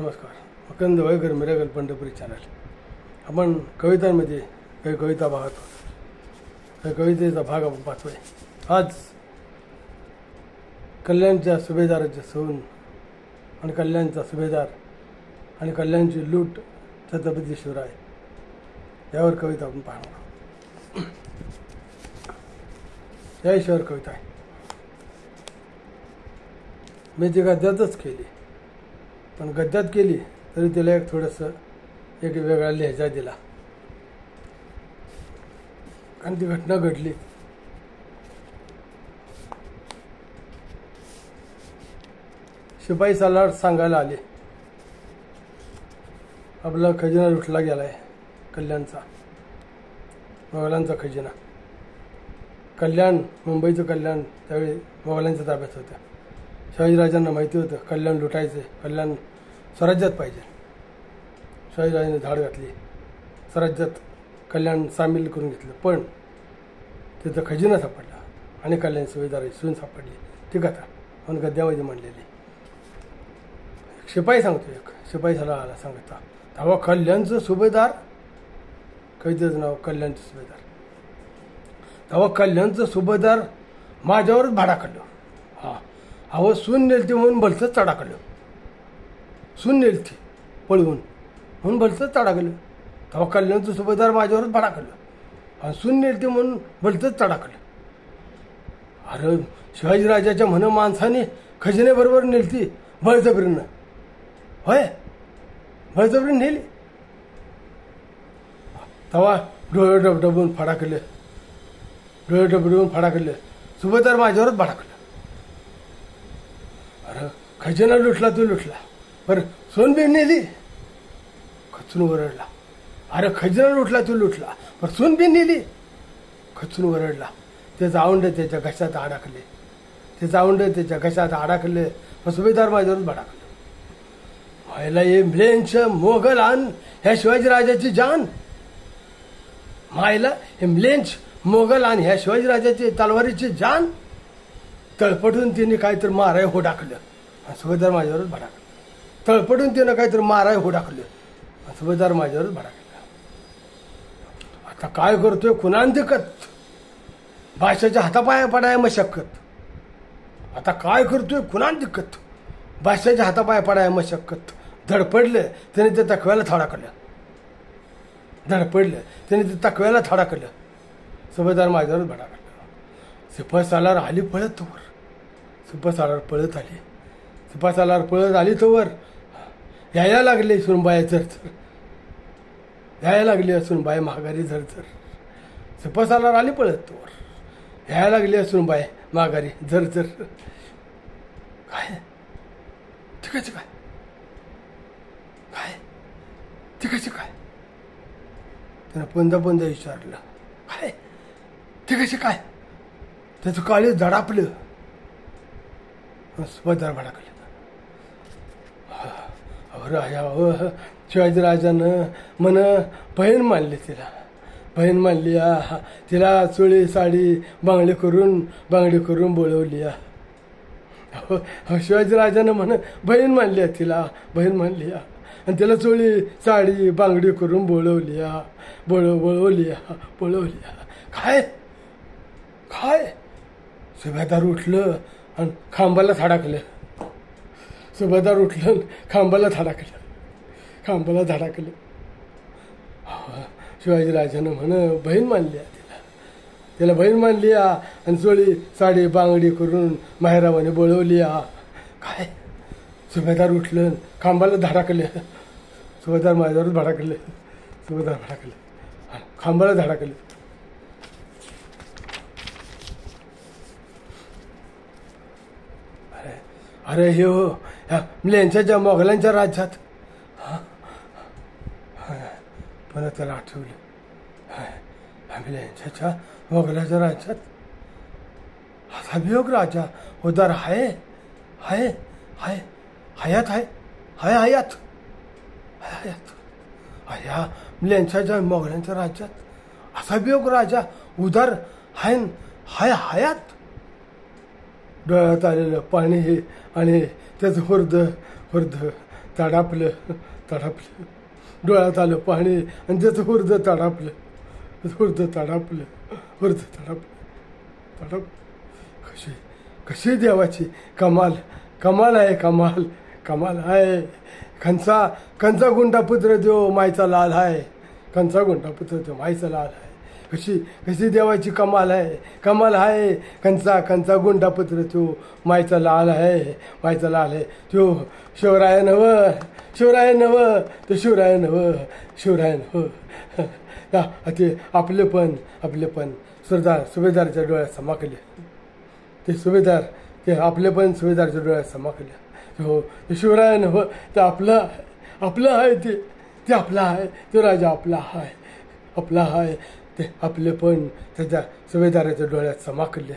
नमस्कार. मकरंद वयकर मिरेगल पंढरपुरी चॅनल. आपण कवितांमध्ये काही कविता पाहतो. काही कवितेचा भाग आपण पाहतोय. आज कल्याणच्या सुभेदाराचे सून आणि कल्याणचा सुभेदार आणि कल्याणची लूट छत्रपती शिवराय यावर कविता आपण पाहणार. या विषयावर कविता आहे. मी ती गद्यातच केली, पण गद्यात केली तरी तिला एक थोडंसं एक वेगळा लहेजा दिला. कारण ती घटना घडली. शिपाई सालार सांगायला आले, आपला खजिना लुटला गेलाय, कल्याणचा, मोगलांचा खजिना. कल्याण, मुंबईचं कल्याण त्यावेळी मोगलांच्या ताब्यात होतं. शिवाजीराजांना माहिती होतं कल्याण लुटायचं, कल्याण स्वराज्यात पाहिजे. शिवाजीराजांनी धाड घातली, स्वराज्यात कल्याण सामील करून घेतलं. पण तिथं खजिना सापडला आणि कल्याण सुभेदाराची सून सापडली. ती कथा म्हणून गद्यामध्ये म्हणलेली. शिपाई सांगतो, एक शिपाई आला सांगता, तेव्हा कल्याणचं सुभेदार, कवितेचं नाव कल्याणचं सुभेदार. तेव्हा कल्याणचं सुभेदार माझ्यावरच भाडा काढलं. अहो सून नेलती म्हणून भलतंच चढाकलं. सून नेलती पळवून म्हणून भलतंच चढाकलं. तेव्हा कल्याणचं सुभेदार माझ्यावरच भाडा काढलं आणि सून नेलती म्हणून भलतंच चढाकलं. अरे शिवाजीराजाच्या म्हण माणसाने खजिनेबरोबर नेलती बळजबरीनं. होय, बळजबरीनं नेली. तेव्हा डोळे डबडबून फडाकले, डोळे डबडबून फडाकले. सुभेदार माझ्यावरच भाडा काढलं. अरे खजिना लुटला तू लुटला, बरं सून बी नेली. खचून वरडला. अरे खजिना लुटला तू लुटला, बरं सून बी नेली. खचून वरडला. ते जाऊंड त्याच्या घशात अडकले, ते जाऊंड त्याच्या घशात अडकले. पण सुभेदार माझ्यावरच भडाकले. व्हायला ये म्लेंच मोगल आण ह्या शिवाजीराजाची जान. मायला हे म्लेंच मोगल आण ह्या शिवाजीराजाची तलवारीची जान. तळपटून तिने काहीतरी माराय हो टाकलं आणि सुभेदार माझ्यावरच भडाकलं. तळपटून तिनं काहीतरी माराय हो टाकलं आणि सुभेदार माझ्यावरच भडाकलं. आता काय करतोय कुणांतिकत, बादशाच्या हातापाया पडाय मशक्कत. आता काय करतोय कुणांतिकत, बादशाच्या हातापाया पडाय मशक्कत. धडपडलं त्याने ते तकव्याला थडाकलं. धडपडलं त्याने ते तकव्याला थडाकलं. सुभेदार माझ्यावरच भडाकलं. शिपाई सालार आली पळत तोवर. शिपाई सालार पळत आली. शिपाई सालार पळत आली तोवर यायला लागले सुनबाई झरझर. यायला लागली सुनबाई माघारी झरझर. शिपाई सालार आली पळत तोवर यायला लागली सुनबाई माघारी झरझर. काय ठिकायचं काय, काय ठिकायचं काय, त्यानं पंधा पंधा विचारलं. काय ठिकायचं काय. त्याचं काळी झडापलं. सुभेदार भडाकले. राजा शिवाजीराजानं म्हण बहीण मानली तिला, बहीण मानली. तिला चोळी साडी बांगडी करून बोलवली. शिवाजीराजानं म्हण बहीण मानली तिला, बहीण मानली आणि तिला चोळी साडी बांगडी करून बोलवली. काय काय. सुभेदार उठलं आणि खांबाला धडाकलं. सुभेदार उठलं खांबाला धडाकलं. शिवाजीराजानं म्हण बहीण मानली तिला बहीण मानली आणि चोळी साडी बांगडी करून माहेरावाने बोलवली. काय. सुभेदार उठलं खांबाला धडाकले. सुभेदार माझ्यावरच भडाकले. सुभेदार भडाकले, खांबाला धडाकले. अरे हे हो ह्या म्लेंच्या मोगलांच्या राज्यात. पण त्याला आठवलं, म्लेंच्या मोगलाच्या राज्यात असा वियोग राजा उदार हाय हाय हाय हयात हाय हाय हयात हयात. ह्या म्लेंच्या मोगलांच्या राज्यात असा वियोग राजा उदार हाय हाय हयात. डोळ्यात आलेलं पाणी आणि त्याचं हुर्द तडापलं तडापलं, डोळ्यात आलं पाणी आणि त्याचं हुर्द तडापलं, हुर्द तडापलं, हुर्द तडापलं तडाप. कशी कशी देवाची कमाल, कमाल आहे, कमाल कमाल आहे. कंचा गुंडा पुत्र देव मायचा लाल आहे, कंचा गुंडा पुत्र देव मायचा लाल आहे. कशी कशी देवाची कमाल आहे, कमाल आहे. कंचा गुंडा पुत्र तो मायचा लाल आहे, मायचा लाल आहे. तो शिवराय नव, शिवराय नव, तो शिवराय नव, शिवराय नव. ते आपलेपण सुभेदारच्या डोळ्यात समाकले. ते सुभेदार ते आपलेपण सुभेदारच्या डोळ्यात समाकले. हो ते शिवराय नव, ते आपलं आहे. ते आपला आहे, तो राजा आपला आहे, आपला आहे. ते आपलेपण त्याच्या सुभेदाराच्या डोळ्यात समाकले,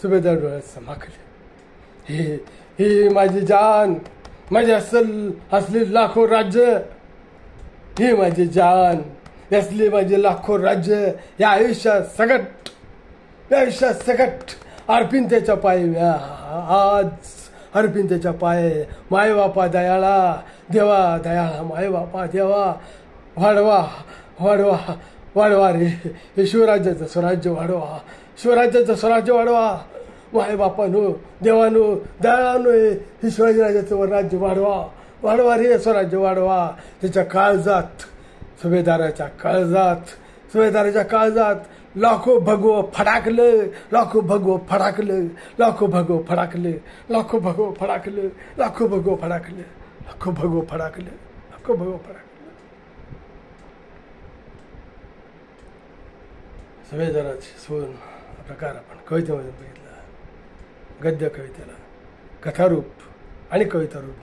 सुभेदार डोळ्यात समाकले. ही माझी जान, माझी असली लाखो राज्य, ही माझी जान असली माझी लाखो राज्य. या आयुष्यात सगट अर्पिन त्याच्या पायी, आज अर्पिन त्याच्या पाय. माय बापा दयाळा देवा, दयाळा माय बापा देवा, वाढवा रे हे शिवराज्याचं स्वराज्य वाढवा, शिवराज्याचं स्वराज्य वाढवा. माय बापानो देवानो दयाळानो हे शिवाजीराजाचं राज्य वाढवा रे, स्वराज्य वाढवा. त्याच्या काळजात सुभेदाराच्या काळजात लाखो भगवं फडाकलं, लाखो भगवं फडाकलं, लाखो भगवं फडाकलं, लाखो भगवं फडाकलं, लाखो भगवं फडाकलं, लाखो भगवं फडाकलं, लाखो भगवं फडाकलं. सुभेदाराची सून प्रकार आपण कवितेमध्ये बघितला. गद्य कवितेला कथारूप आणि कवितारूप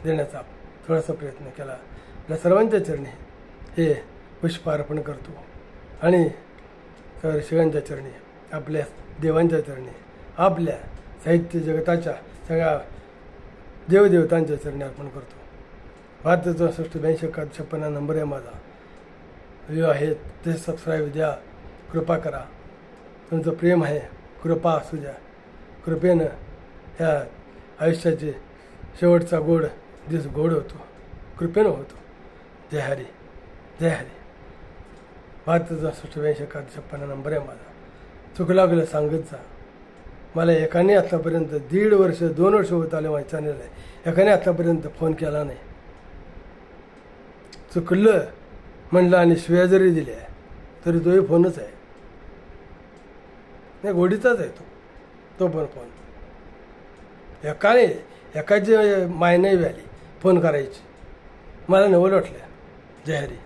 देण्याचा थोडासा प्रयत्न केला. आपल्या सर्वांच्या चरणी हे पुष्प अर्पण करतो आणि तर शिवांच्या चरणी, आपल्या देवांच्या चरणी, आपल्या साहित्य जगताच्या सगळ्या देवदेवतांच्या चरणी अर्पण करतो. 72-62-86 नंबर आहे माझा. व्ह्यू आहेत ते सबस्क्राईब द्या, कृपा करा. तुमचं प्रेम आहे, कृपा असू द्या. कृपेनं ह्या आयुष्याचे शेवटचा गोड दिस गोड होतो, कृपेनं होतो. जय हरी, जय हरी. 72-62-86 नंबर आहे माझा. चुक लागलं सांगत जा. मला एकाने आतापर्यंत 1.5 वर्ष 2 वर्ष होत आले माझ्या चॅनल आहे, एकाने आतापर्यंत फोन केला नाही. चुकलं म्हणलं आणि शिव्या जरी दिल्या तरी तोही फोनच आहे, नाही गोडीचाच आहे तो पण फोन. एकाची माय नाही व्याली फोन करायची. मला नवल वाटलं. जय हरी.